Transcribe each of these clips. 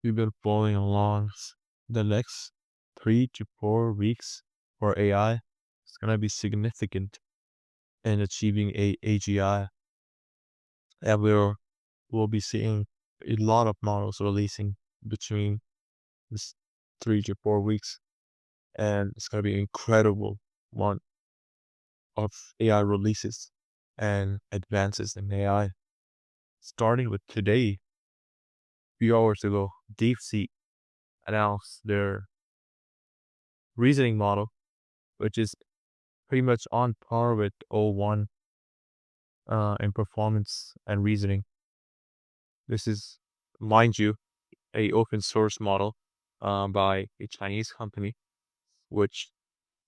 we've been following along the next 3 to 4 weeks for AI. It's gonna be significant in achieving a AGI, and we'll be seeing a lot of models releasing between this 3 to 4 weeks, and it's gonna be incredible one of AI releases and advances in AI. Starting with today, a few hours ago, DeepSeek announced their reasoning model, which is pretty much on par with O1 in performance and reasoning. This is, mind you, a open source model by a Chinese company, which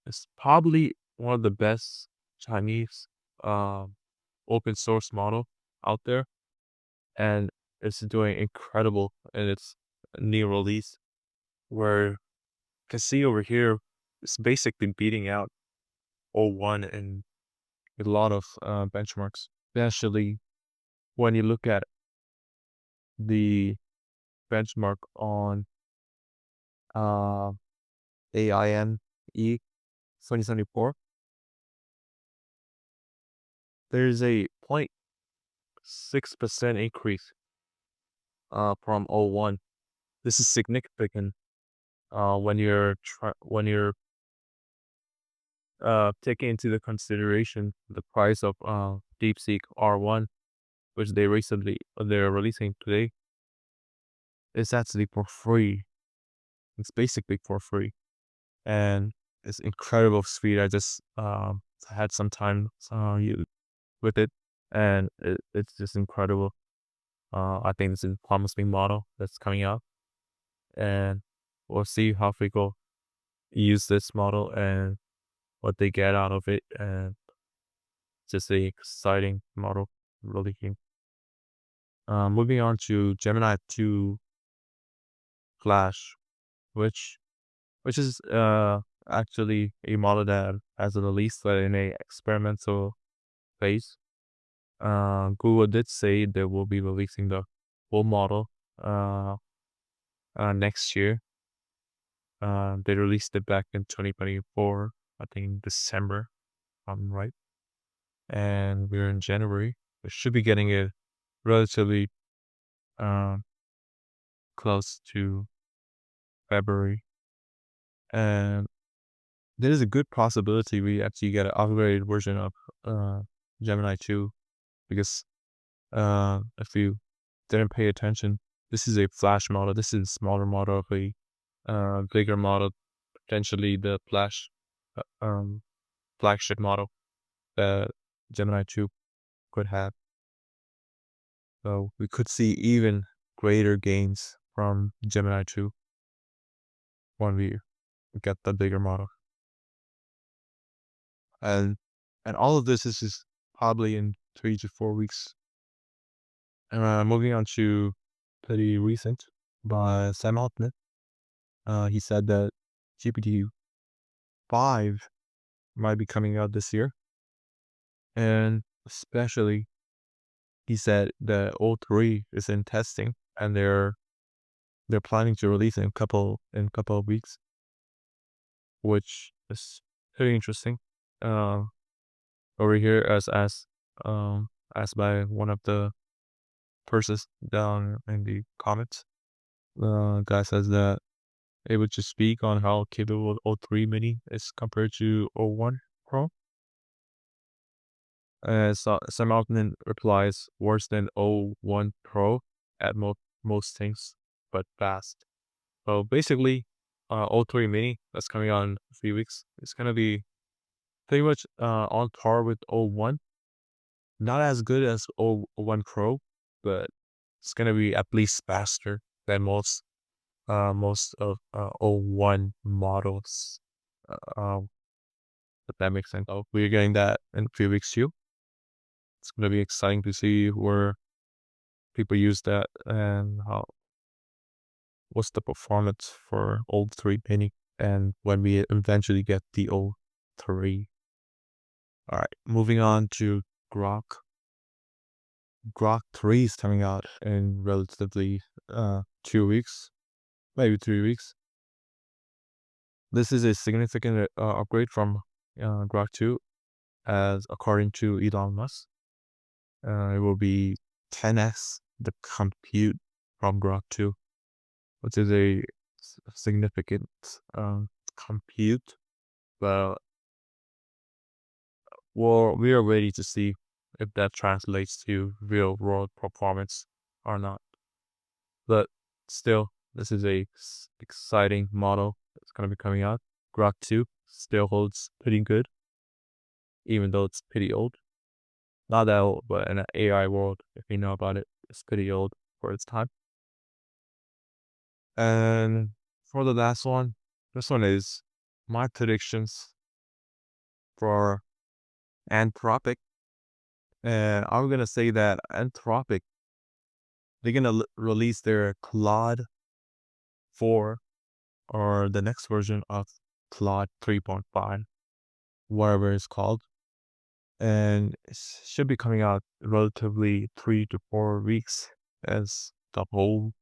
is probably one of the best Chinese open source model out there, and it's doing incredible in its new release. Where you can see over here, it's basically beating out O1 in a lot of benchmarks, especially when you look at the benchmark on uh, AIME 2074. There's a 0.6% increase from O1. This is significant when you're taking into the consideration the price of DeepSeek R1, which they're releasing today. It's actually for free. It's basically for free, and it's incredible speed. I just had some time with it, and it's just incredible. I think it's a promising model that's coming out, and we'll see how people use this model and what they get out of it. And it's just a exciting model, really. Moving on to Gemini 2 Flash, which is actually a model that has released in a experimental phase. Google did say they will be releasing the full model uh, next year. They released it back in 2024, I think December, if I'm right. And we're in January. We should be getting it relatively uh, close to February. And there is a good possibility we actually get an upgraded version of Gemini 2, because if you didn't pay attention, this is a Flash model. This is a smaller model of a bigger model, potentially the flagship model that Gemini 2 could have. So we could see even greater gains from Gemini 2 when we get the bigger model. And all of this is just probably in 3 to 4 weeks. And moving on to pretty recent by Sam Altman. He said that GPT-5 might be coming out this year. And especially, he said that O3 is in testing, and they're planning to release in a couple of weeks, which is very interesting. Over here, as by one of the persons down in the comments, guy says that able to speak on how capable O3 Mini is compared to O1 Pro. So Sam Altman replies, worse than O1 Pro at most things, but fast. So basically, O3 Mini that's coming out in a few weeks, it's gonna be pretty much on par with O1. Not as good as O1 Pro, but it's gonna be at least faster than most of O1 models. If that makes sense. So we're getting that in a few weeks too. It's gonna be exciting to see where people use that and what's the performance for O3 Mini, and when we eventually get the O3. All right, moving on to Grok. Grok 3 is coming out in relatively 2 weeks. maybe 3 weeks. This is a significant upgrade from Grok 2, as according to Elon Musk, it will be 10x the compute from Grok 2, which is a significant compute. But we are ready to see if that translates to real world performance or not. But still, this is a exciting model that's going to be coming out. Grok 2 still holds pretty good, even though it's pretty old. Not that old, but in an AI world, if you know about it, it's pretty old for its time. And for the last one, this one is my predictions for Anthropic. And I'm gonna say that Anthropic, they're gonna release their Claude 4, or the next version of Claude 3.5, whatever it's called. And it should be coming out relatively 3 to 4 weeks, as the whole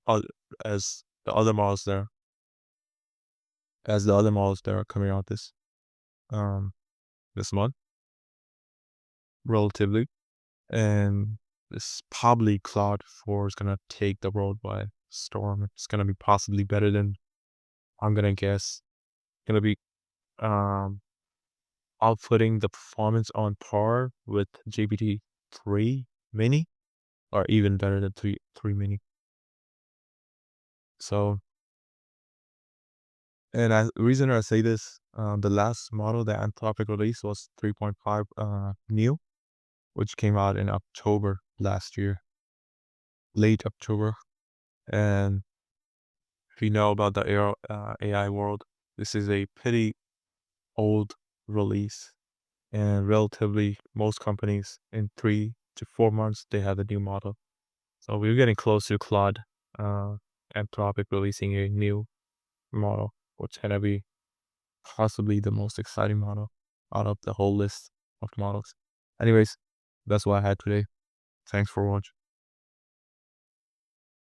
uh, as the other models there are coming out um this month, relatively. And this probably Claude 4 is gonna take the world by storm. It's gonna be possibly better than, I'm gonna guess, gonna be um outputting the performance on par with GPT 3 mini, or even better than 3 mini. So, and the reason I say this, the last model that Anthropic released was 3.5 new, which came out in October last year, late October. And if you know about the AI world, this is a pretty old release, and relatively most companies in 3 to 4 months they have a new model. So we're getting close to Claude, uh, Anthropic releasing a new model, which is gonna be possibly the most exciting model out of the whole list of models. Anyways, that's what I had today. Thanks for watching.